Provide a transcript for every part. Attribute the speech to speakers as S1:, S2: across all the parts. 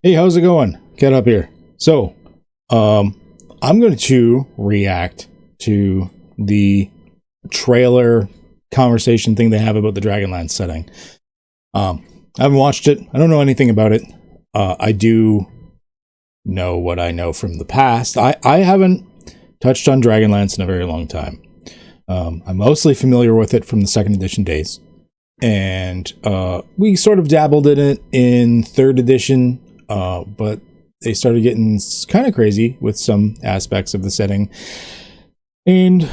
S1: Hey, how's it going? Qedhup here. So, I'm going to react to the trailer conversation thing they have about the Dragonlance setting. I haven't watched it. I don't know anything about it. I do know what I know from the past. I haven't touched on Dragonlance in a very long time. I'm mostly familiar with it from the second edition days. And we sort of dabbled in it in third edition, but they started getting kind of crazy with some aspects of the setting. And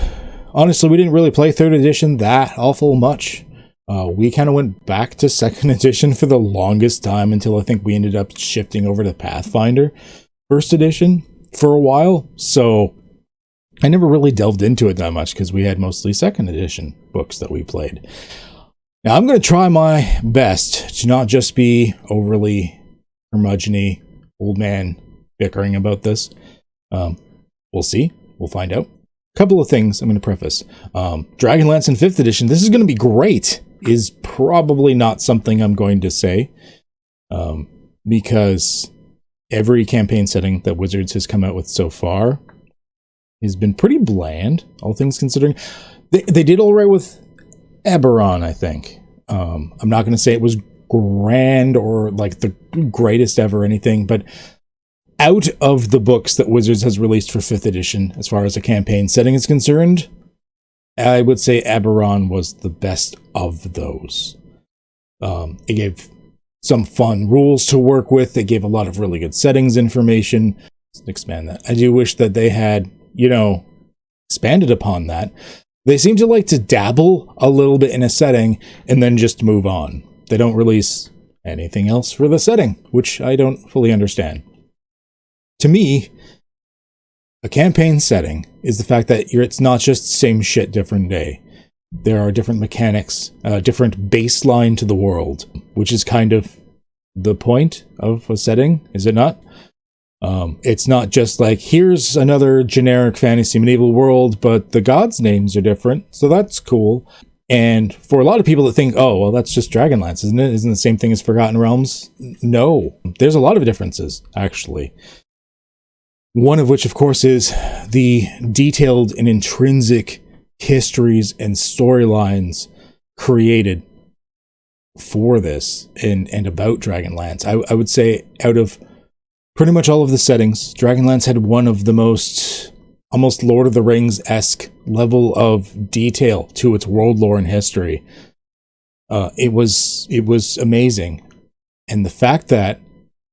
S1: honestly, we didn't really play third edition that awful much. We kind of went back to second edition for the longest time until I think we ended up shifting over to Pathfinder first edition for a while. So I never really delved into it that much because we had mostly second edition books that we played. Now I'm going to try my best to not just be overly curmudgeon-y old man bickering about this. We'll see. We'll find out. A couple of things I'm going to preface. Dragonlance in 5th edition, this is going to be great, is probably not something I'm going to say. Because every campaign setting that Wizards has come out with so far has been pretty bland, all things considering. They did all right with Eberron, I think. I'm not going to say it was grand or like the greatest ever anything, but out of the books that Wizards has released for 5th edition, as far as a campaign setting is concerned, I would say Eberron was the best of those. It gave some fun rules to work with. It gave a lot of really good settings information. Let's expand that. I do wish that they had, expanded upon that. They seem to like to dabble a little bit in a setting and then just move on. They don't release anything else for the setting, which I don't fully understand. To me, a campaign setting is the fact that it's not just same shit, different day. There are different mechanics, different baseline to the world, which is kind of the point of a setting, is it not? It's not just like, here's another generic fantasy medieval world, but the gods' names are different, so that's cool. And for a lot of people that think, oh, well, that's just Dragonlance, isn't it? Isn't the same thing as Forgotten Realms? No, there's a lot of differences, actually. One of which, of course, is the detailed and intrinsic histories and storylines created for this and about Dragonlance. I would say out of pretty much all of the settings, Dragonlance had one of the most almost Lord of the Rings-esque level of detail to its world lore and history. It was amazing. And the fact that,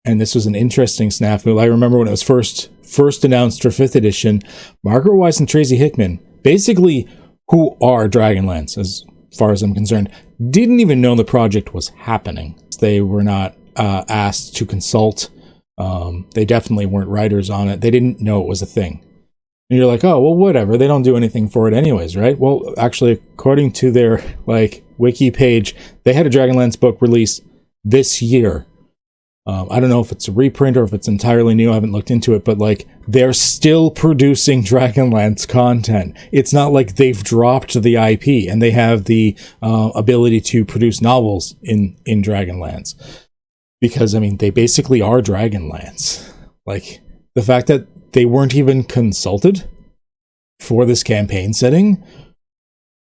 S1: and this was an interesting snafu, I remember when it was first announced for 5th edition, Margaret Weiss and Tracy Hickman, basically who are Dragonlance, as far as I'm concerned, didn't even know the project was happening. They were not asked to consult. They definitely weren't writers on it. They didn't know it was a thing. And you're like, oh, well, whatever. They don't do anything for it anyways, right? Well, actually, according to their wiki page, they had a Dragonlance book release this year. I don't know if it's a reprint or if it's entirely new. I haven't looked into it, but they're still producing Dragonlance content. It's not like they've dropped the IP and they have the ability to produce novels in Dragonlance. Because, they basically are Dragonlance. The fact that they weren't even consulted for this campaign setting.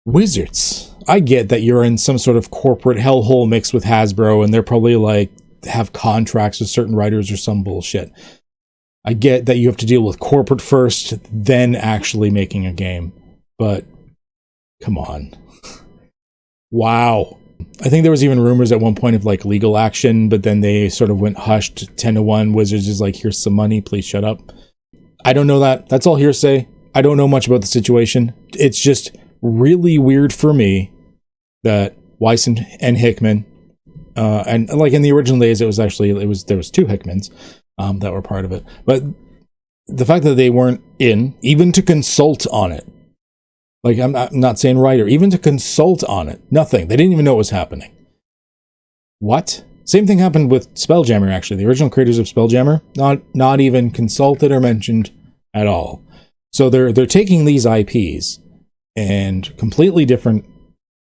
S1: Wizards. I get that you're in some sort of corporate hellhole mix with Hasbro and they're probably have contracts with certain writers or some bullshit. I get that you have to deal with corporate first, then actually making a game. But come on. Wow. I think there was even rumors at one point of legal action, but then they sort of went hushed 10-1. Wizards is here's some money, please shut up. I don't know that. That's all hearsay. I don't know much about the situation. It's just really weird for me that Weiss and Hickman, and in the original days, there was 2 Hickmans that were part of it. But the fact that they weren't in, even to consult on it, I'm not saying writer, even to consult on it, nothing. They didn't even know it was happening. What? Same thing happened with Spelljammer, actually. The original creators of Spelljammer, not even consulted or mentioned at all. So they're taking these IPs and completely different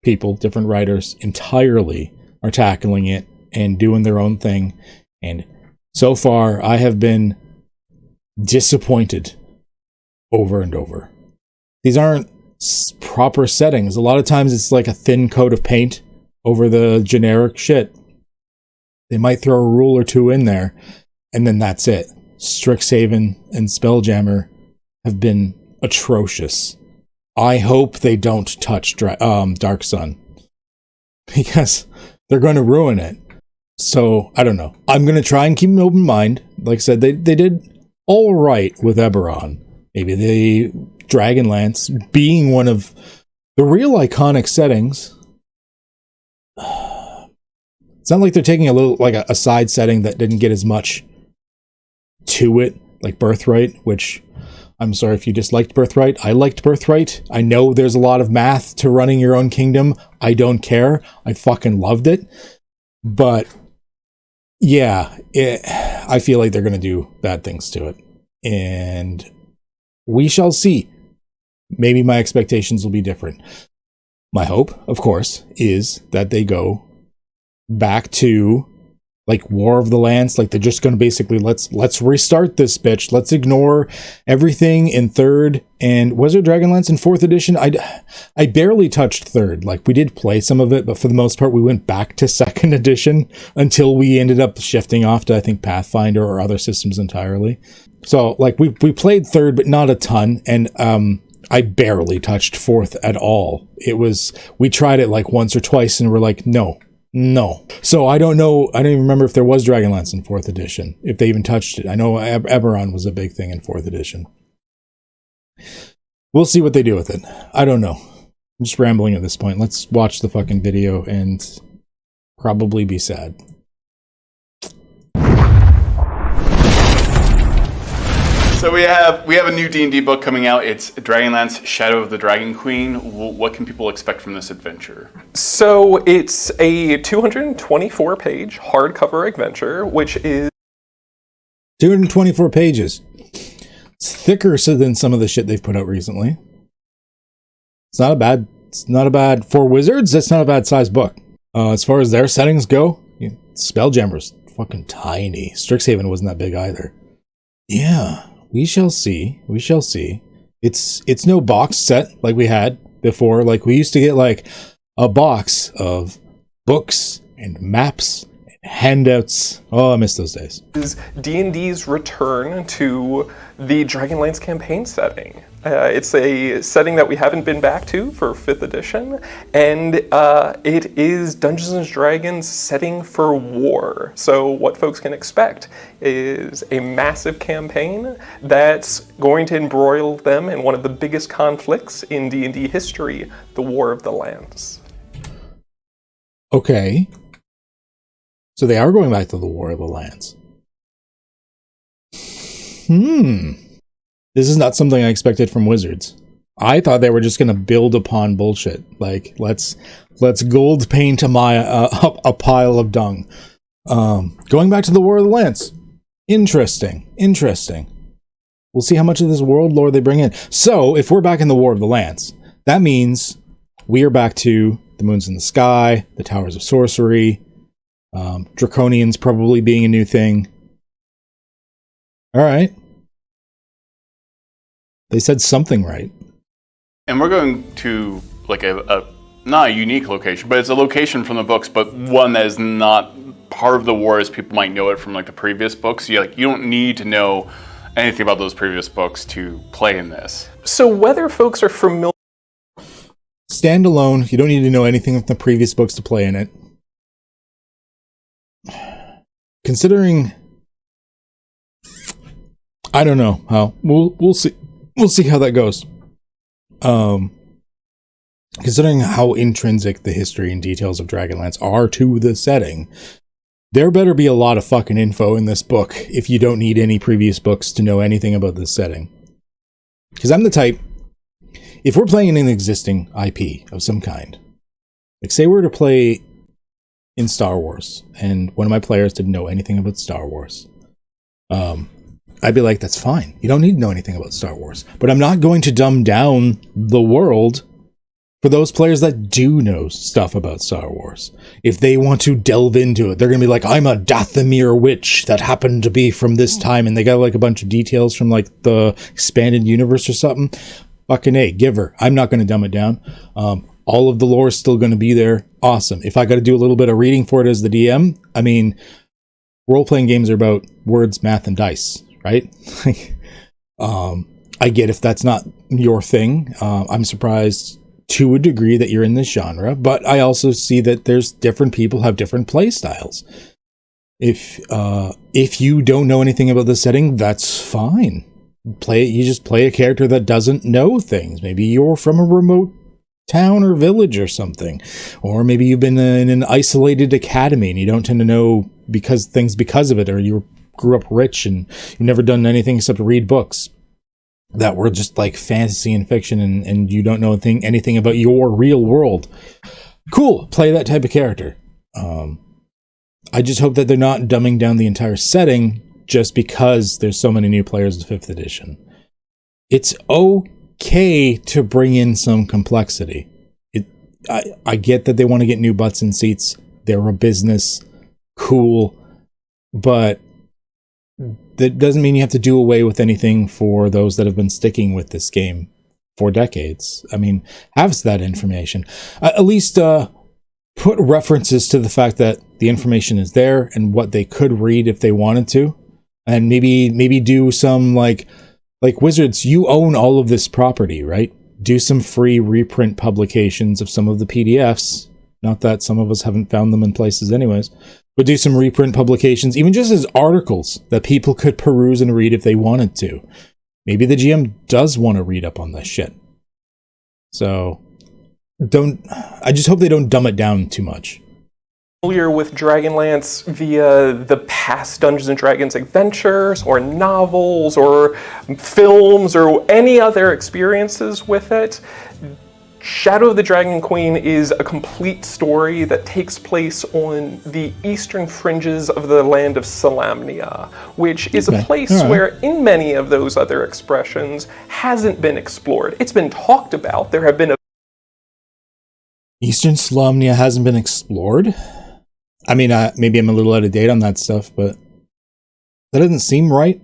S1: people, different writers entirely are tackling it and doing their own thing and So far, I have been disappointed over and over. These aren't proper settings. A lot of times it's like a thin coat of paint over the generic shit. They might throw a rule or two in there, and then that's it. Strixhaven and Spelljammer have been atrocious. I hope they don't touch Dark Sun, because they're going to ruin it. So, I don't know. I'm going to try and keep an open mind. Like I said, they did all right with Eberron. Maybe the Dragonlance being one of the real iconic settings. It's not like they're taking a little, like a side setting that didn't get as much to it, like Birthright, which, I'm sorry if you disliked Birthright. I liked Birthright. I know there's a lot of math to running your own kingdom. I don't care. I fucking loved it. But, yeah, I feel like they're going to do bad things to it. And we shall see. Maybe my expectations will be different. My hope, of course, is that they go back to like War of the Lance. Like they're just going to basically let's restart this bitch. Let's ignore everything in 3rd, and was there Dragonlance in 4th edition? I barely touched 3rd. Like we did play some of it, but for the most part we went back to 2nd edition until we ended up shifting off to I think Pathfinder or other systems entirely. So like we played 3rd, but not a ton, and I barely touched 4th at all. We tried it like once or twice and we're like, no. So I don't know. I don't even remember if there was Dragonlance in 4th edition, if they even touched it. I know Eberron was a big thing in 4th edition. We'll see what they do with it. I don't know. I'm just rambling at this point. Let's watch the fucking video and probably be sad.
S2: So we have a new D&D book coming out. It's Dragonlance: Shadow of the Dragon Queen. What can people expect from this adventure?
S3: So it's a 224-page hardcover adventure, which is
S1: 224 pages. It's thicker than some of the shit they've put out recently. It's not a bad for wizards. That's not a bad size book. As far as their settings go, Spelljammer's fucking tiny. Strixhaven wasn't that big either. Yeah. We shall see. We shall see. It's no box set like we had before. Like we used to get like a box of books and maps and handouts. Oh, I miss those days.
S3: Is D&D's return to the Dragonlance campaign setting. It's a setting that we haven't been back to for 5th edition, and it is Dungeons and Dragons setting for war. So what folks can expect is a massive campaign that's going to embroil them in one of the biggest conflicts in D&D history, the War of the Lands.
S1: Okay. So they are going back to the War of the Lands. This is not something I expected from Wizards. I thought they were just going to build upon bullshit. Like, let's gold paint a pile of dung. Going back to the War of the Lance. Interesting. We'll see how much of this world lore they bring in. So, if we're back in the War of the Lance, that means we are back to the Moons in the Sky, the Towers of Sorcery, Draconians probably being a new thing. All right. They said something right.
S2: And we're going to like a not a unique location, but it's a location from the books, but one that is not part of the war as people might know it from like the previous books. You don't need to know anything about those previous books to play in this.
S3: So whether folks are familiar...
S1: Standalone, you don't need to know anything from the previous books to play in it. Considering... I don't know how. We'll see. We'll see how that goes. Considering how intrinsic the history and details of Dragonlance are to the setting, there better be a lot of fucking info in this book if you don't need any previous books to know anything about this setting. Because I'm the type, if we're playing an existing IP of some kind, like say we're to play in Star Wars, and one of my players didn't know anything about Star Wars, I'd be like, that's fine. You don't need to know anything about Star Wars. But I'm not going to dumb down the world For those players that do know stuff about Star Wars, if they want to delve into it, they're going to be like, I'm a Dathomir witch that happened to be from this time, and they got like a bunch of details from like the expanded universe or something. Fucking A, give her. I'm not going to dumb it down. All of the lore is still going to be there. Awesome. If I got to do a little bit of reading for it as the DM, I mean, role-playing games are about words, math, and dice, right? I get if that's not your thing. I'm surprised to a degree that you're in this genre, but I also see that there's different people have different play styles. If you don't know anything about the setting, that's fine. You just play a character that doesn't know things. Maybe you're from a remote town or village or something, or maybe you've been in an isolated academy and you don't tend to know because of it, or you grew up rich and you've never done anything except read books that were just like fantasy and fiction, and you don't know anything about your real world. Cool, play that type of character. I just hope that they're not dumbing down the entire setting just because there's so many new players in 5th edition. It's okay to bring in some complexity. I get that they want to get new butts in seats. They're a business. Cool. But that doesn't mean you have to do away with anything for those that have been sticking with this game for decades. I mean, have that information. At least put references to the fact that the information is there and what they could read if they wanted to. And maybe do some like Wizards, you own all of this property, right? Do some free reprint publications of some of the PDFs. Not that some of us haven't found them in places anyways. But do some reprint publications, even just as articles that people could peruse and read if they wanted to. Maybe the GM does want to read up on this shit. So, I just hope they don't dumb it down too much.
S3: Familiar with Dragonlance via the past Dungeons & Dragons adventures, or novels, or films, or any other experiences with it, Shadow of the Dragon Queen is a complete story that takes place on the eastern fringes of the land of Solamnia, which is a place where, in many of those other expressions, hasn't been explored. It's been talked about. There have been
S1: Eastern Solamnia hasn't been explored? I mean, maybe I'm a little out of date on that stuff, but that doesn't seem right.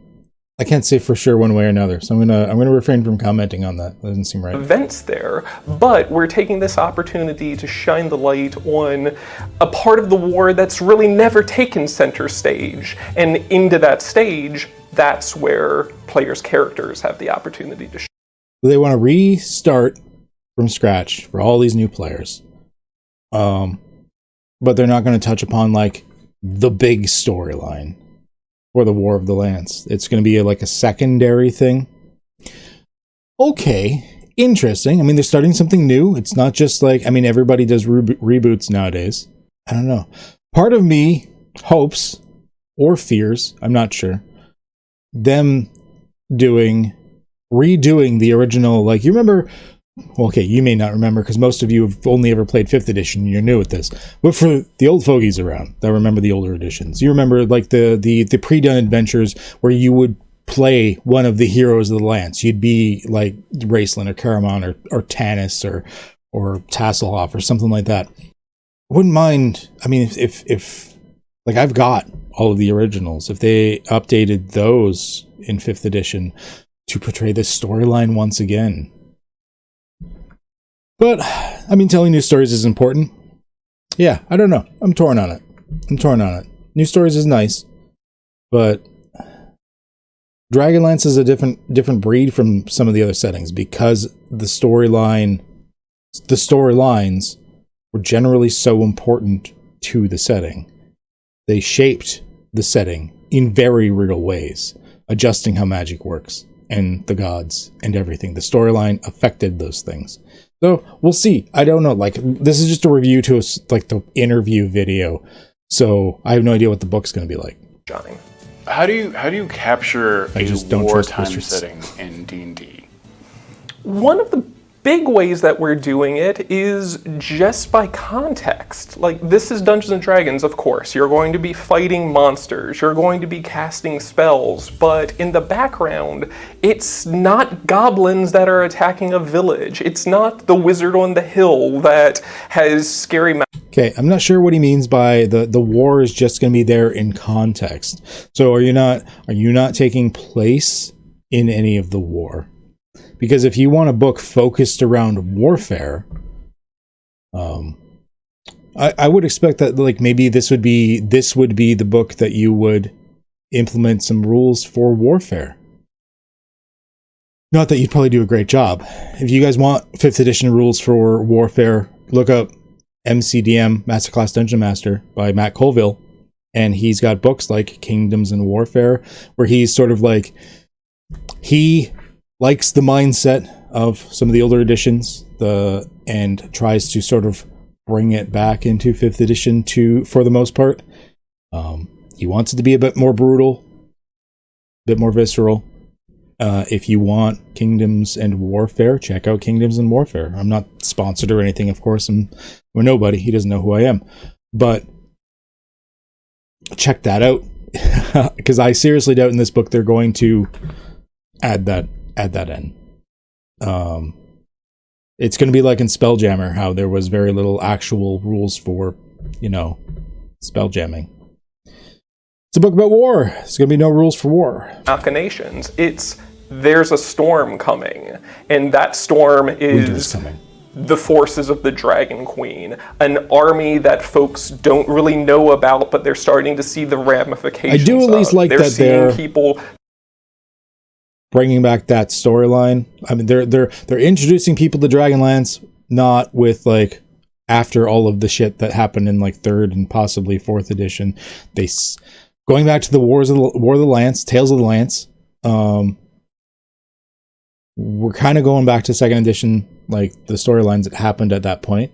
S1: I can't say for sure one way or another, so I'm gonna refrain from commenting on that. That doesn't seem right.
S3: Events there, but we're taking this opportunity to shine the light on a part of the war that's really never taken center stage, and into that stage, that's where players' characters have the opportunity to shine.
S1: They want to restart from scratch for all these new players, but they're not going to touch upon like the big storyline. Or the War of the Lance. It's going to be like a secondary thing. Okay, interesting. I mean, they're starting something new. It's not just like, I mean, everybody does reboots nowadays. I don't know. Part of me hopes, or fears, I'm not sure, them redoing the original, like, you remember, okay, you may not remember because most of you have only ever played 5th edition and you're new at this. But for the old fogies around that remember the older editions, you remember like the pre-done adventures where you would play one of the heroes of the Lance. You'd be like Raceland or Caramon or Tanis or Tasselhoff or something like that. I wouldn't mind, I mean, if like I've got all of the originals, if they updated those in 5th edition to portray this storyline once again. But, I mean, telling new stories is important. Yeah, I don't know. I'm torn on it. New stories is nice, but Dragonlance is a different breed from some of the other settings because the storylines were generally so important to the setting. They shaped the setting in very real ways, adjusting how magic works and the gods and everything. The storyline affected those things. So we'll see. I don't know. Like, this is just a review to like the interview video. So I have no idea what the book's going to be like.
S3: Johnny,
S2: how do you capture a wartime setting in D&D?
S3: One of the big ways that we're doing it is just by context. Like, this is Dungeons and Dragons, of course. You're going to be fighting monsters, you're going to be casting spells, but in the background, it's not goblins that are attacking a village. It's not the wizard on the hill that has scary
S1: Okay, I'm not sure what he means by the war is just going to be there in context. So are you not taking place in any of the war? Because if you want a book focused around warfare, I would expect that, like, maybe this would be the book that you would implement some rules for warfare. Not that you'd probably do a great job. If you guys want 5th edition rules for warfare, look up MCDM, Masterclass Dungeon Master by Matt Colville, and he's got books like Kingdoms and Warfare, where he's sort of like, he likes the mindset of some of the older editions, and tries to sort of bring it back into 5th edition for the most part. He wants it to be a bit more brutal, a bit more visceral. If you want Kingdoms and Warfare, check out Kingdoms and Warfare. I'm not sponsored or anything, of course. I'm nobody. He doesn't know who I am. But check that out. Because I seriously doubt in this book they're going to add that in. It's going to be like in Spelljammer, how there was very little actual rules for, spelljamming. It's a book about war. There's going to be no rules for war.
S3: Machinations. There's a storm coming, and that storm is the forces of the Dragon Queen, an army that folks don't really know about, but they're starting to see the ramifications.
S1: I do at least like that they're
S3: people
S1: bringing back that storyline. I mean, they're introducing people to Dragonlance, not with like after all of the shit that happened in like 3rd and possibly 4th edition. Going back to the War of the Lance, Tales of the Lance. We're kind of going back to 2nd edition, like the storylines that happened at that point,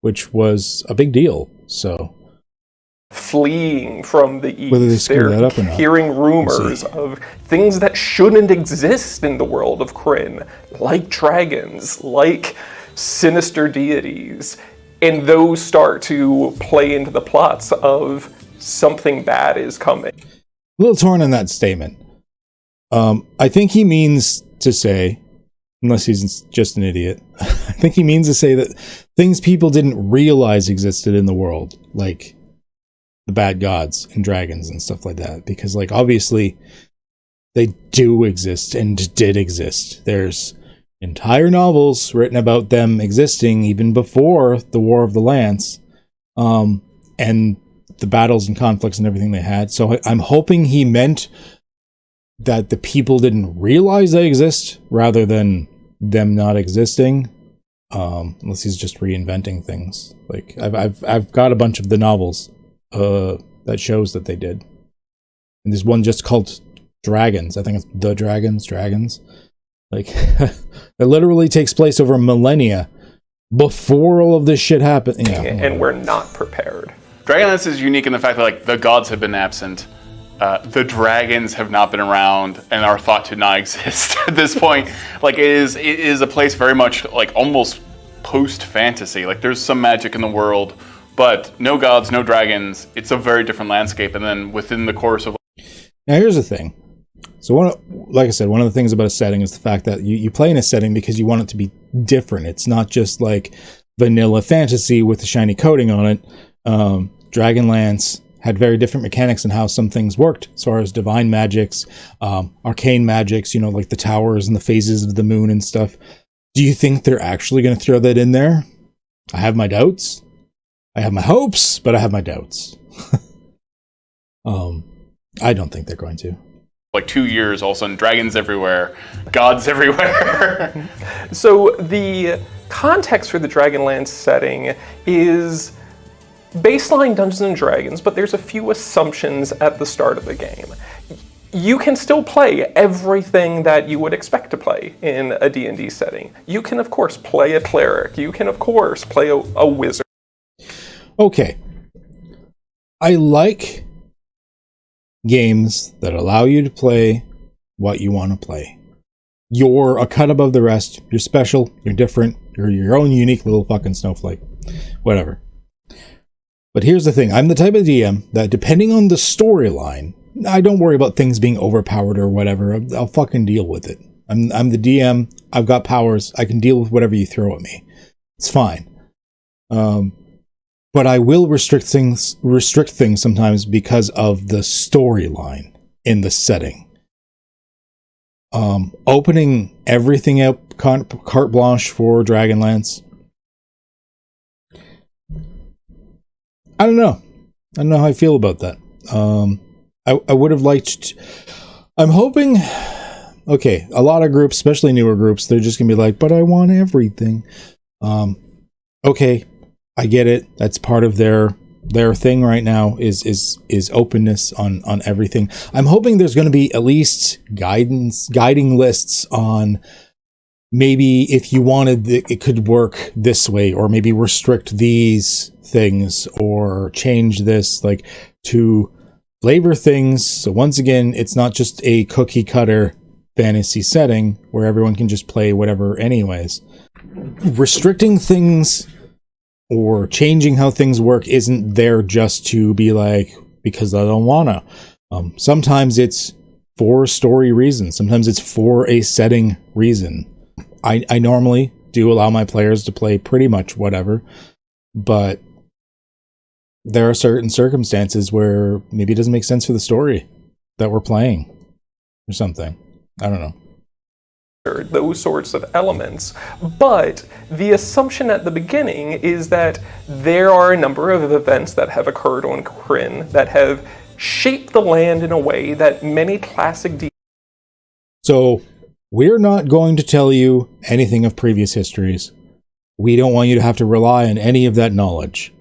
S1: which was a big deal. So
S3: fleeing from the east,
S1: whether they screw that up or not,
S3: hearing rumors of things that shouldn't exist in the world of Krynn, like dragons, like sinister deities, and those start to play into the plots of something bad is coming.
S1: A little torn on that statement. I think he means to say, unless he's just an idiot, I think he means to say that things people didn't realize existed in the world, like the bad gods and dragons and stuff like that, because like obviously they do exist and did exist. There's entire novels written about them existing even before the War of the Lance, and the battles and conflicts and everything they had. So I'm hoping he meant that the people didn't realize they exist rather than them not existing, unless he's just reinventing things. Like I've got a bunch of the novels that shows that they did, and there's one just called Dragons. I think it's The Dragons. Like it literally takes place over millennia before all of this shit happened. Yeah,
S3: and we're not prepared.
S2: Dragonlance is unique in the fact that like the gods have been absent. The dragons have not been around and are thought to not exist at this point. Like it is a place very much like almost post-fantasy. Like there's some magic in the world, but no gods, no dragons. It's a very different landscape. And then within the course of...
S1: Now here's the thing. So like I said, one of the things about a setting is the fact that you play in a setting because you want it to be different. It's not just like vanilla fantasy with a shiny coating on it. Dragonlance had very different mechanics in how some things worked, as far as divine magics, arcane magics, like the towers and the phases of the moon and stuff. Do you think they're actually going to throw that in there? I have my doubts. I have my hopes, but I have my doubts. I don't think they're going to.
S2: Like 2 years, all of a sudden, dragons everywhere, gods everywhere.
S3: So the context for the Dragonlance setting is baseline Dungeons and Dragons, but there's a few assumptions at the start of the game. You can still play everything that you would expect to play in a D&D setting. You can, of course, play a cleric. You can, of course, play a wizard.
S1: Okay. I like games that allow you to play what you want to play. you're a cut above the rest. You're special. You're different. You're your own unique little fucking snowflake. Whatever. But here's the thing. I'm the type of DM that, depending on the storyline, I don't worry about things being overpowered or whatever. I'll fucking deal with it. I'm the DM. I've got powers. I can deal with whatever you throw at me. It's fine. But I will restrict things sometimes because of the storyline in the setting. Opening everything up, carte blanche for Dragonlance. I don't know how I feel about that. I would have liked. I'm hoping. Okay, a lot of groups, especially newer groups, they're just gonna be like, "But I want everything." Okay, I get it. That's part of their thing right now is openness on everything. I'm hoping there's going to be at least guiding lists on maybe if you wanted it could work this way, or maybe restrict these things or change this, like, to flavor things. So once again, it's not just a cookie cutter fantasy setting where everyone can just play whatever anyways. Restricting things or changing how things work isn't there just to be like, because I don't wanna. Sometimes it's for story reasons. Sometimes it's for a setting reason. I normally do allow my players to play pretty much whatever, but there are certain circumstances where maybe it doesn't make sense for the story that we're playing or something. I don't know.
S3: Those sorts of elements, but the assumption at the beginning is that there are a number of events that have occurred on Krynn that have shaped the land in a way that many classic
S1: So we're not going to tell you anything of previous histories. We don't want you to have to rely on any of that knowledge.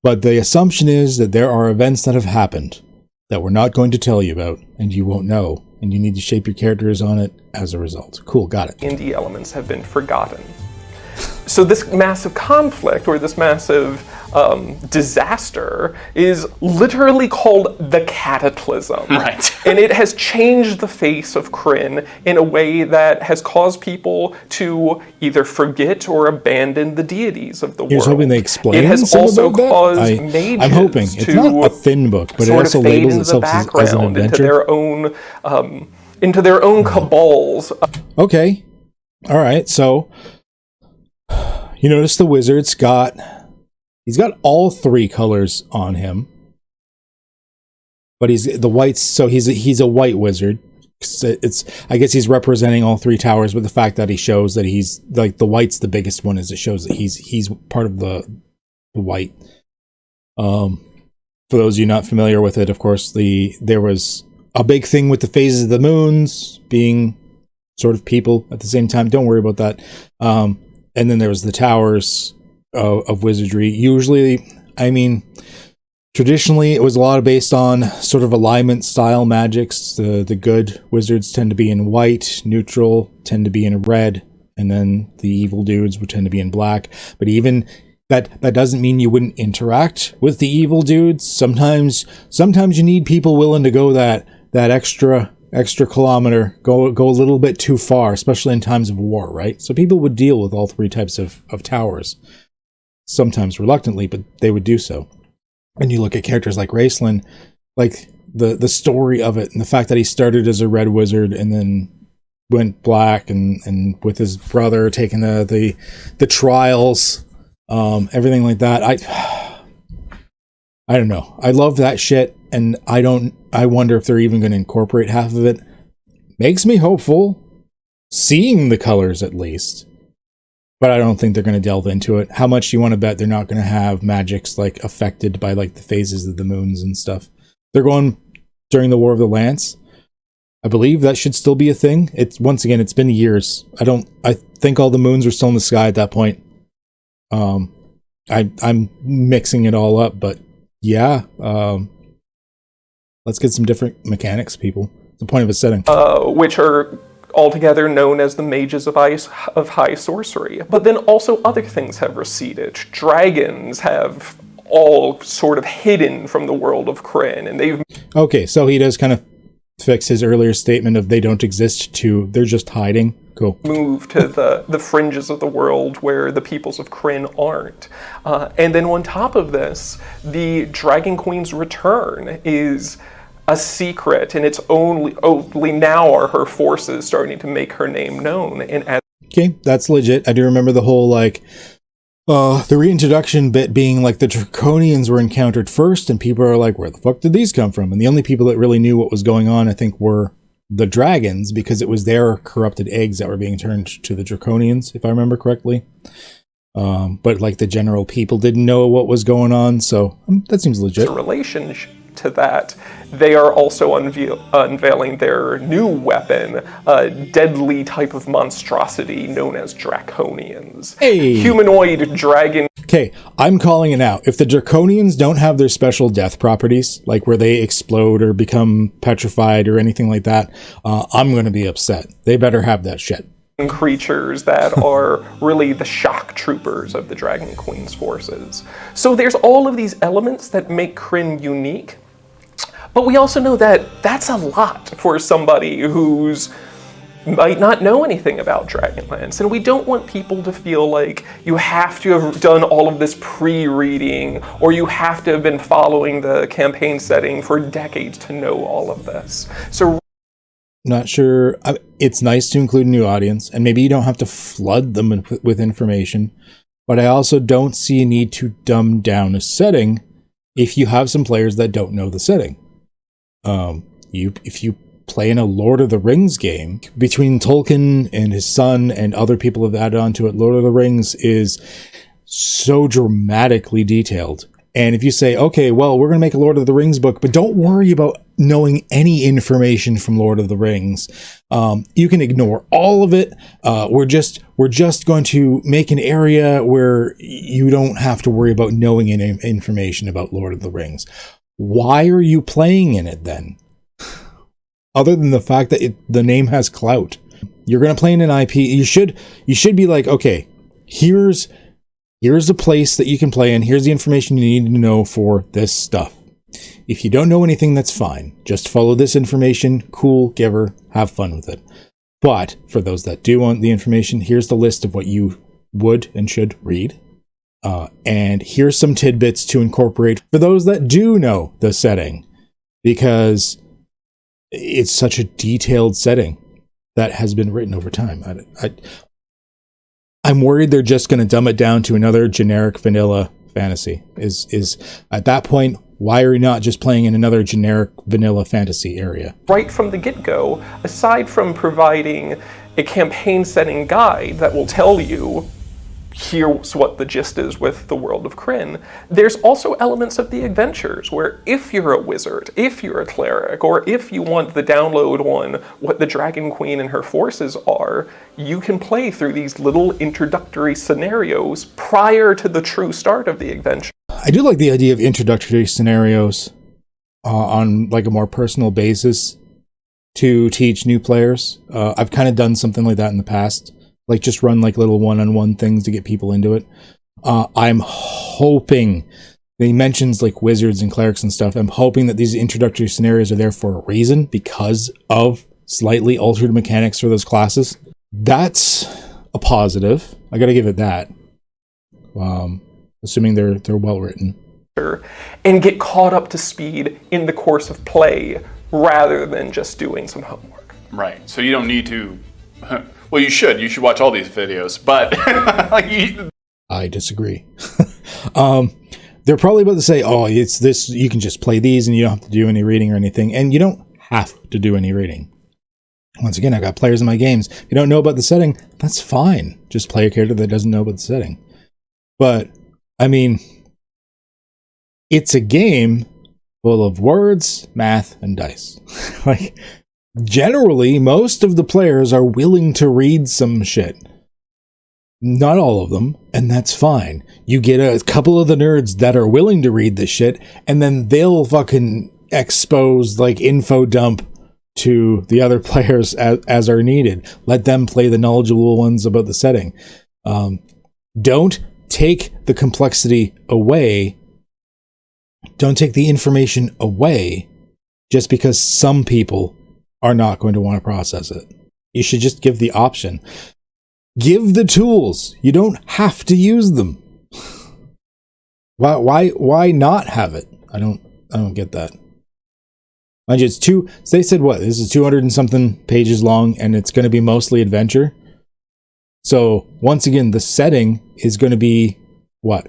S1: But the assumption is that there are events that have happened that we're not going to tell you about, and you won't know, and you need to shape your characters on it as a result. Cool, got it.
S3: D&D elements have been forgotten. So this massive conflict, or this massive disaster, is literally called the Cataclysm.
S2: Right.
S3: And it has changed the face of Krynn in a way that has caused people to either forget or abandon the deities of the world.
S1: You're hoping they explain.
S3: It has
S1: some
S3: also
S1: about that?
S3: caused mages
S1: I'm hoping. It's
S3: to
S1: not a thin book, but it
S3: sort
S1: also
S3: of fade
S1: labels
S3: into the
S1: itself as an
S3: background,
S1: adventure.
S3: into their own cabals.
S1: Okay. All right. So you notice the wizard's he's got all three colors on him, but he's the whites. So he's a white wizard. I guess he's representing all three towers, but the fact that he shows that he's like the white's the biggest one is it shows that he's part of the white. For those of you not familiar with it, of course, there was a big thing with the phases of the moons being sort of people at the same time. Don't worry about that. And then there was the towers of wizardry. Usually, I mean, traditionally, it was a lot based on sort of alignment style magics. The good wizards tend to be in white, neutral tend to be in red, and then the evil dudes would tend to be in black. But even that doesn't mean you wouldn't interact with the evil dudes. Sometimes you need people willing to go that extra kilometer, go a little bit too far, especially in times of war, right? So people would deal with all three types of towers, sometimes reluctantly, but they would do so. And you look at characters like Raceland, like the story of it, and the fact that he started as a red wizard and then went black, and with his brother taking the trials, everything like that. I don't know. I love that shit, and I wonder if they're even going to incorporate half of it. Makes me hopeful, seeing the colors at least. But I don't think they're going to delve into it. How much do you want to bet they're not going to have magics like affected by like the phases of the moons and stuff? They're going during the War of the Lance. I believe that should still be a thing. It's been years. I think all the moons were still in the sky at that point. I'm mixing it all up, but yeah. Let's get some different mechanics, people. It's the point of a setting.
S3: Which are altogether known as the mages of high sorcery. But then also other things have receded. Dragons have all sort of hidden from the world of Krynn, and they've...
S1: Okay, so he does kind of fix his earlier statement of they don't exist to they're just hiding. Cool.
S3: Move to the fringes of the world where the peoples of Krynn aren't. And then on top of this, the Dragon Queen's return is a secret, and it's only now are her forces starting to make her name known. And
S1: okay, that's legit. I do remember the whole, like, the reintroduction bit being like the Draconians were encountered first, and people are like, where the fuck did these come from? And the only people that really knew what was going on, I think, were the dragons, because it was their corrupted eggs that were being turned to the Draconians, if I remember correctly. But like the general people didn't know what was going on, so that seems legit.
S3: In relation to that, they are also unveiling their new weapon, a deadly type of monstrosity known as Draconians.
S1: Hey!
S3: Humanoid dragon.
S1: Okay, I'm calling it out. If the Draconians don't have their special death properties, like where they explode or become petrified or anything like that, I'm going to be upset. They better have that shit.
S3: Creatures that are really the shock troopers of the Dragon Queen's forces. So there's all of these elements that make Krynn unique, but we also know that that's a lot for somebody who's might not know anything about Dragonlance, and we don't want people to feel like you have to have done all of this pre-reading or you have to have been following the campaign setting for decades to know all of this. So
S1: not sure. It's nice to include a new audience, and maybe you don't have to flood them with information, but I also don't see a need to dumb down a setting if you have some players that don't know the setting. If you play in a Lord of the Rings game, between Tolkien and his son and other people have added onto it, Lord of the Rings is so dramatically detailed. And if you say, okay, well, we're going to make a Lord of the Rings book, but don't worry about knowing any information from Lord of the Rings. You can ignore all of it. We're just going to make an area where you don't have to worry about knowing any information about Lord of the Rings. Why are you playing in it then? Other than the fact that the name has clout. You're going to play in an IP. You should be like, okay, here's a place that you can play in. Here's the information you need to know for this stuff. If you don't know anything, that's fine. Just follow this information. Cool, giver, have fun with it. But for those that do want the information, here's the list of what you would and should read. And here's some tidbits to incorporate for those that do know the setting, because it's such a detailed setting that has been written over time. I'm worried they're just going to dumb it down to another generic vanilla fantasy. Is at that point, why are you not just playing in another generic vanilla fantasy area? Right
S3: from the get-go, aside from providing a campaign setting guide that will tell you here's what the gist is with the world of Krynn, there's also elements of the adventures where if you're a wizard, if you're a cleric, or if you want the download on what the Dragon Queen and her forces are, you can play through these little introductory scenarios prior to the true start of the adventure.
S1: I do like the idea of introductory scenarios on like a more personal basis to teach new players. I've kind of done something like that in the past. Like just run like little one-on-one things to get people into it. I'm hoping, he mentions like wizards and clerics and stuff. I'm hoping that these introductory scenarios are there for a reason because of slightly altered mechanics for those classes. That's a positive. I gotta give it that. Assuming they're well written.
S3: And get caught up to speed in the course of play rather than just doing some homework.
S2: Right. So you don't need to. Well, you should. You should watch all these videos, but
S1: I disagree. They're probably about to say, "Oh, it's this. You can just play these, and you don't have to do any reading or anything." And you don't have to do any reading. Once again, I got players in my games. If you don't know about the setting, that's fine. Just play a character that doesn't know about the setting. But I mean, it's a game full of words, math, and dice. Like. Generally, most of the players are willing to read some shit. Not all of them, and that's fine. You get a couple of the nerds that are willing to read this shit, and then they'll fucking expose, like, info dump to the other players as are needed. Let them play the knowledgeable ones about the setting. Don't take the complexity away. Don't take the information away just because some people are not going to want to process it. You should just give the option. Give the tools. You don't have to use them. Why not have it? I don't get that. Mind you, they said what? This is 200 and something pages long, and it's going to be mostly adventure. So once again, the setting is going to be what?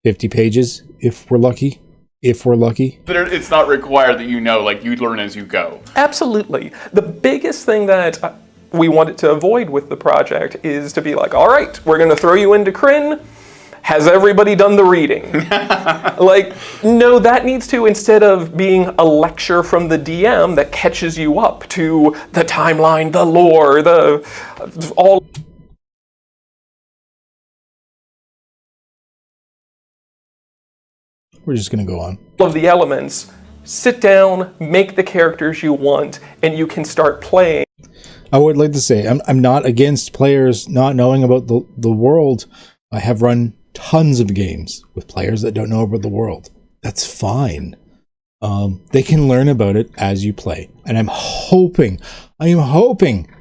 S1: 50 pages if we're lucky. If we're lucky.
S2: It's not required that you learn as you go.
S3: Absolutely. The biggest thing that we wanted to avoid with the project is to be like, all right, we're going to throw you into Kryn. Has everybody done the reading? No, that needs to, instead of being a lecture from the DM that catches you up to the timeline, the lore, all.
S1: We're just going to go on.
S3: Of the elements, sit down, make the characters you want, and you can start playing.
S1: I would like to say, I'm not against players not knowing about the world. I have run tons of games with players that don't know about the world. That's fine. They can learn about it as you play. And I am hoping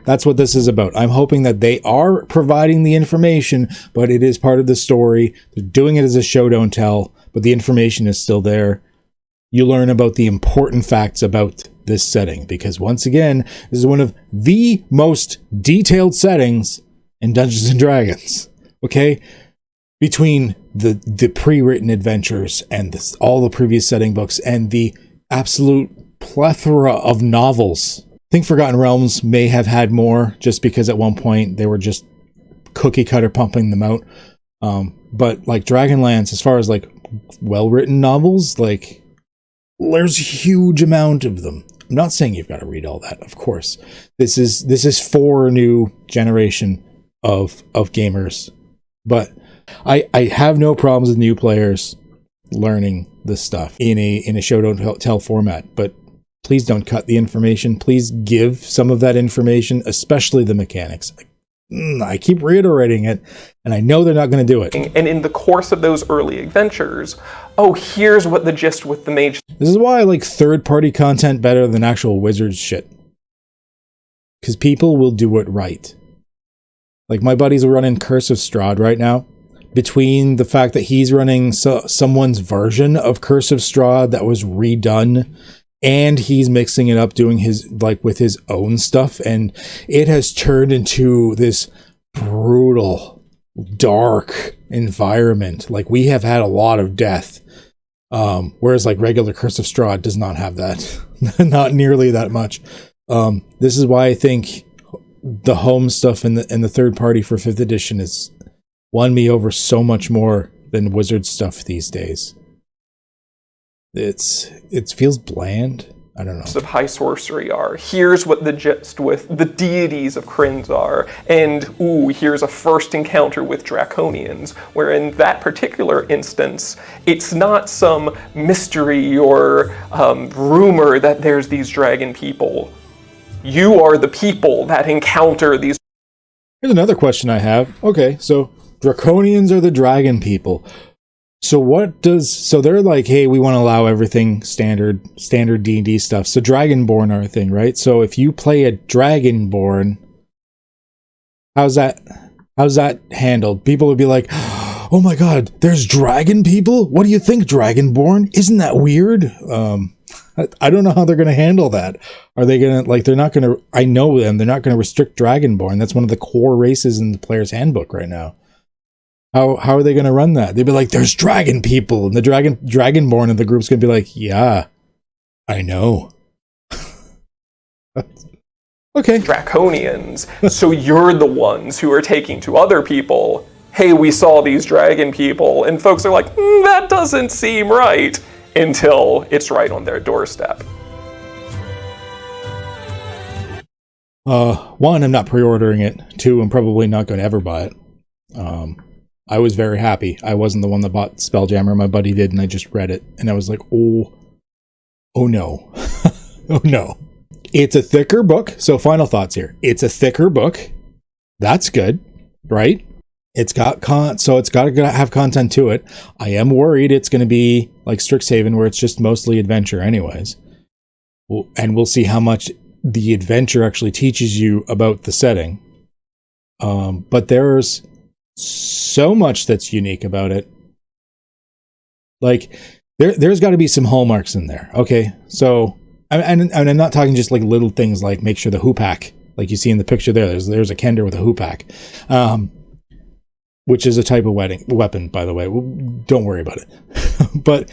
S1: that's what this is about. I'm hoping that they are providing the information, but it is part of the story. They're doing it as a show don't tell, but the information is still there. You learn about the important facts about this setting, because once again, this is one of the most detailed settings in Dungeons and Dragons. Okay? Between the pre-written adventures and all the previous setting books and the absolute plethora of novels. I think Forgotten Realms may have had more just because at one point they were just cookie cutter pumping them out. But like Dragonlance, as far as like well-written novels, like there's a huge amount of them. I'm not saying you've got to read all that, of course. This is for a new generation of gamers. But I have no problems with new players learning this stuff in a show don't tell format, but please don't cut the information. Please give some of that information, especially the mechanics. I keep reiterating it, and I know they're not going to do it.
S3: And in the course of those early adventures, here's what the gist with the mage.
S1: This is why I like third-party content better than actual Wizards shit. Because people will do it right. Like my buddies are running Curse of Strahd right now. Between the fact that he's running someone's version of Curse of Strahd that was redone, and he's mixing it up, doing his with his own stuff, and it has turned into this brutal, dark environment. Like we have had a lot of death, whereas like regular Curse of Strahd does not have that, not nearly that much. This is why I think the home stuff and the third party for 5th edition is won me over so much more than Wizard stuff these days. It feels bland. I don't know.
S3: Of high sorcery are. Here's what the gist with the deities of Kryn are. And here's a first encounter with Draconians, where in that particular instance, it's not some mystery or rumor that there's these dragon people. You are the people that encounter these.
S1: Here's another question I have. Okay, so Draconians are the dragon people. So they're like, hey, we want to allow everything standard D&D stuff. So Dragonborn are a thing, right? So if you play a Dragonborn, how's that handled? People would be like, oh my god, there's dragon people? What do you think, Dragonborn? Isn't that weird? I don't know how they're going to handle that. Are they going to, they're not going to, I know them, they're not going to restrict Dragonborn. That's one of the core races in the player's handbook right now. How are they going to run that? They'd be like, there's dragon people, and the Dragonborn in the group's going to be like, yeah, I know. Okay.
S3: Draconians. So you're the ones who are taking to other people, hey, we saw these dragon people, and folks are like, that doesn't seem right, until it's right on their doorstep.
S1: One, I'm not pre-ordering it. Two, I'm probably not going to ever buy it. I was very happy. I wasn't the one that bought Spelljammer. My buddy did, and I just read it. And I was like, oh no. Oh no. It's a thicker book. So final thoughts here. It's a thicker book. That's good, right? It's got so it's got to have content to it. I am worried it's going to be like Strixhaven, where it's just mostly adventure anyways. And we'll see how much the adventure actually teaches you about the setting. But there's so much that's unique about it. Like, there's got to be some hallmarks in there. Okay, so I'm not talking just like little things like make sure the hoopak, like you see in the picture there's a kender with a hoopak, which is a type of weapon, by the way. Don't worry about it. But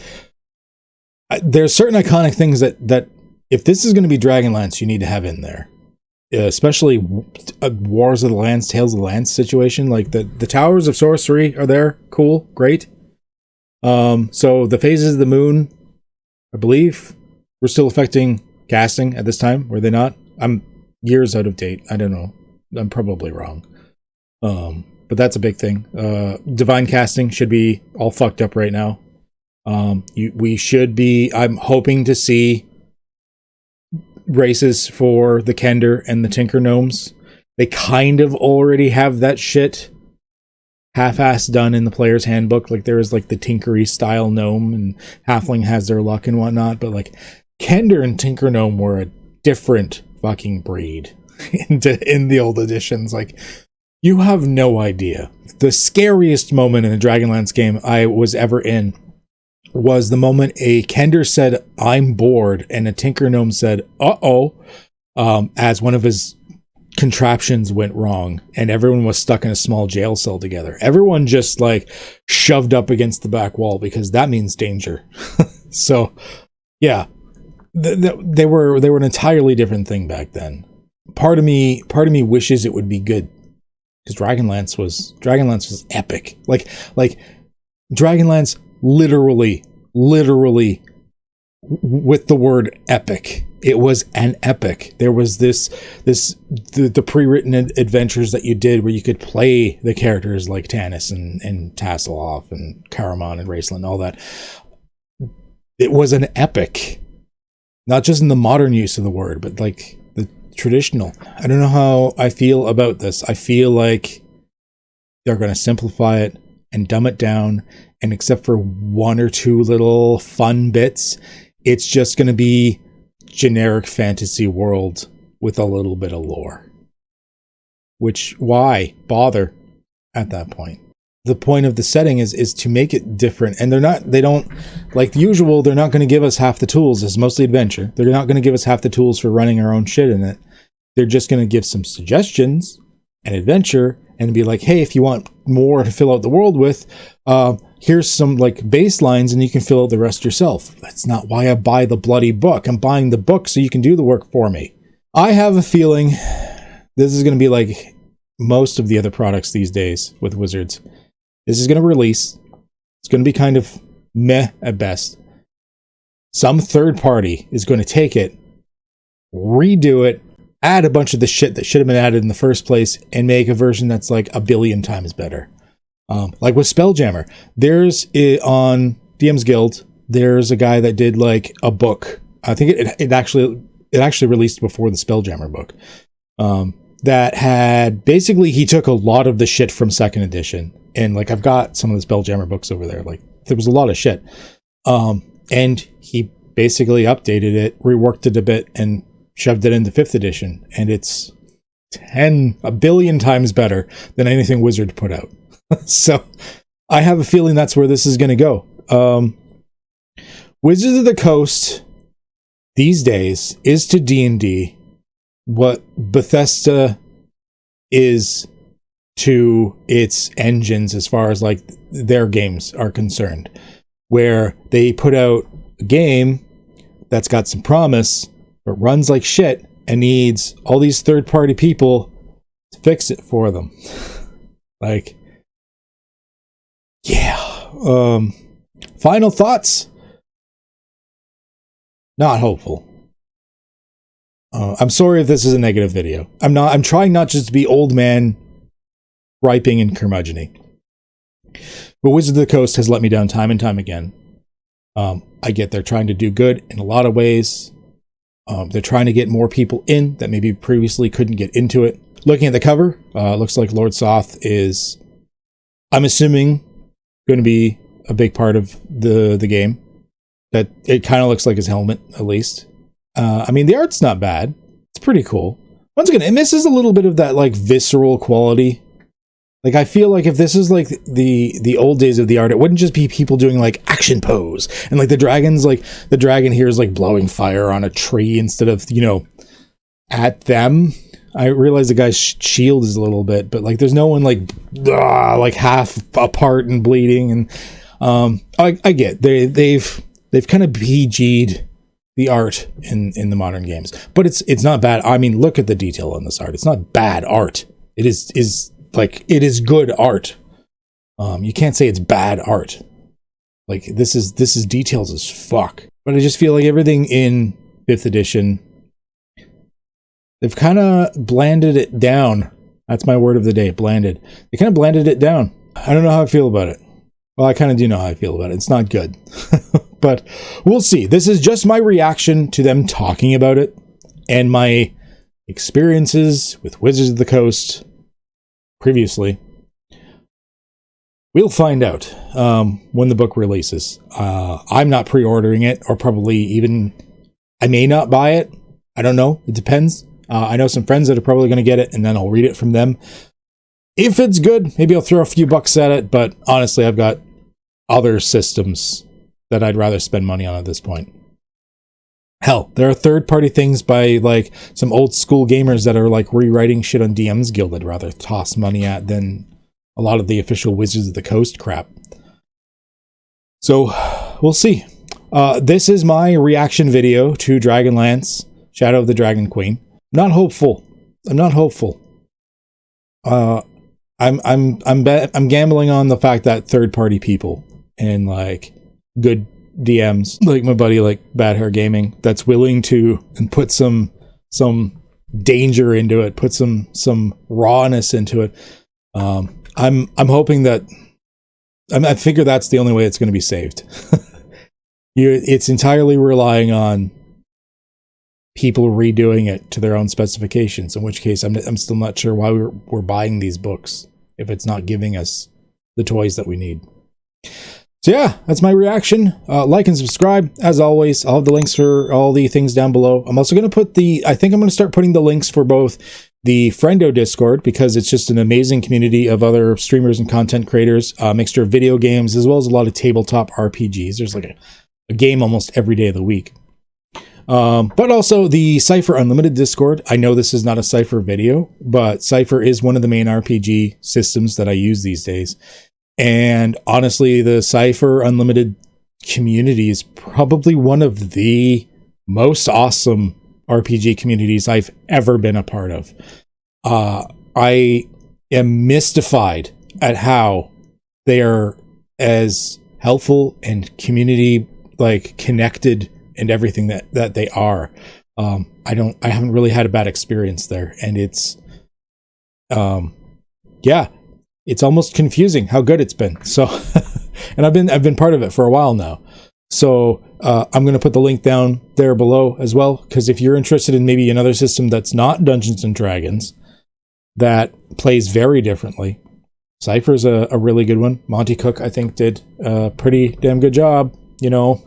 S1: there's certain iconic things that if this is going to be Dragonlance, you need to have in there. Especially Wars of the Lands, Tales of the Lands situation. Like the Towers of Sorcery are there. Cool. Great. So the phases of the moon, I believe, were still affecting casting at this time. Were they not? I'm years out of date. I don't know. I'm probably wrong. But that's a big thing. Divine casting should be all fucked up right now. We should be, I'm hoping to see races for the Kender and the Tinker Gnomes. They kind of already have that shit half-assed done in the player's handbook. Like there is like the Tinkery style gnome and Halfling has their luck and whatnot. But like Kender and Tinker Gnome were a different fucking breed in the old editions. Like you have no idea. The scariest moment in a Dragonlance game I was ever in was the moment a Kender said, "I'm bored," and a Tinker Gnome said, "Uh-oh," as one of his contraptions went wrong, and everyone was stuck in a small jail cell together. Everyone just, like, shoved up against the back wall, because that means danger. So, yeah. They were an entirely different thing back then. Part of me wishes it would be good, because Dragonlance was epic. Like Dragonlance literally with the word epic. It was an epic. There was the pre-written adventures that you did where you could play the characters like Tanis and Tasselhoff and Karaman and Raceland, all that. It was an epic. Not just in the modern use of the word, but like the traditional. I don't know how I feel about this. I feel like they're going to simplify it and dumb it down, and except for one or two little fun bits, it's just going to be generic fantasy world with a little bit of lore. Which, why bother at that point? The point of the setting is to make it different, and they don't, like usual, they're not going to give us half the tools. It's mostly adventure. They're not going to give us half the tools for running our own shit in it. They're just going to give some suggestions and adventure, and be like, hey, if you want more to fill out the world with, here's some like baselines and you can fill out the rest yourself. That's not why I buy the bloody book. I'm buying the book so you can do the work for me. I have a feeling this is going to be like most of the other products these days with Wizards. This is going to release. It's going to be kind of meh at best. Some third party is going to take it, redo it, add a bunch of the shit that should have been added in the first place, and make a version that's like 1 billion times better. Like with Spelljammer, there's on DM's Guild, there's a guy that did like a book. I think it actually released before the Spelljammer book. That had basically, he took a lot of the shit from second edition, and like I've got some of the Spelljammer books over there. Like there was a lot of shit, and he basically updated it, reworked it a bit, and shoved it into 5th edition, and it's 1 billion times better than anything Wizard put out. So I have a feeling that's where this is going to go. Wizards of the Coast these days is to D&D what Bethesda is to its engines as far as like their games are concerned, where they put out a game that's got some promise but runs like shit and needs all these third-party people to fix it for them. Like, yeah. Final thoughts? Not hopeful. I'm sorry if this is a negative video. I'm trying not just to be old man griping and curmudgeon-y. But Wizards of the Coast has let me down time and time again. I get they're trying to do good in a lot of ways. They're trying to get more people in that maybe previously couldn't get into it. Looking at the cover, looks like Lord Soth is, I'm assuming, going to be a big part of the game. That it kind of looks like his helmet, at least. I mean, the art's not bad. It's pretty cool. Once again, it misses a little bit of that like visceral quality. Like, I feel like if this is like the old days of the art, it wouldn't just be people doing like action pose and like the dragons, like the dragon here is like blowing fire on a tree instead of, you know, at them. I realize the guy's shield is a little bit, but like there's no one like half apart and bleeding. And I get they've kind of PG'd the art in the modern games, but it's not bad. I mean, look at the detail on this art. It's not bad art. It is like, it is good art. You can't say it's bad art. Like, this is details as fuck. But I just feel like everything in 5th edition, they've kind of blanded it down. That's my word of the day, blanded. They kind of blanded it down. I don't know how I feel about it. Well, I kind of do know how I feel about it. It's not good. But we'll see. This is just my reaction to them talking about it and my experiences with Wizards of the Coast previously. We'll find out when the book releases. I'm not pre-ordering it, or probably even, I may not buy it. I don't know. It depends. I know some friends that are probably going to get it, and then I'll read it from them. If it's good, maybe I'll throw a few bucks at it, but honestly, I've got other systems that I'd rather spend money on at this point. Hell, there are third-party things by like some old school gamers that are like rewriting shit on DM's Guild I'd rather toss money at than a lot of the official Wizards of the Coast crap. So, we'll see. This is my reaction video to Dragonlance, Shadow of the Dragon Queen. I'm not hopeful. I'm gambling on the fact that third-party people and like good DMs, like my buddy like Bad Hair Gaming, that's willing to and put some danger into it, put some rawness into it. I'm hoping that I figure that's the only way it's going to be saved. It's entirely relying on people redoing it to their own specifications, in which case I'm still not sure why we're buying these books if it's not giving us the toys that we need. So yeah, that's my reaction. Like and subscribe. As always, I'll have the links for all the things down below. I'm also going to put I think I'm going to start putting the links for both the Friendo Discord, because it's just an amazing community of other streamers and content creators, a mixture of video games, as well as a lot of tabletop RPGs. There's like a game almost every day of the week. But also the Cypher Unlimited Discord. I know this is not a Cypher video, but Cypher is one of the main RPG systems that I use these days. And honestly, the Cypher Unlimited community is probably one of the most awesome RPG communities I've ever been a part of. I am mystified at how they are as helpful and community like connected and everything that they are. I haven't really had a bad experience there, and it's it's almost confusing how good it's been. So and I've been part of it for a while now. So I'm going to put the link down there below as well, because if you're interested in maybe another system that's not Dungeons and Dragons that plays very differently, Cypher's a really good one. Monty Cook, I think, did a pretty damn good job, you know.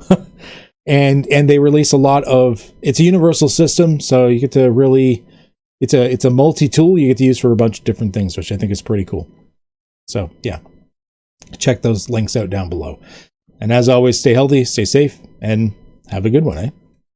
S1: and they release a lot of, it's a universal system, so you get to really, it's a multi-tool you get to use for a bunch of different things, which I think is pretty cool. So yeah, check those links out down below. And as always, stay healthy, stay safe, and have a good one, eh?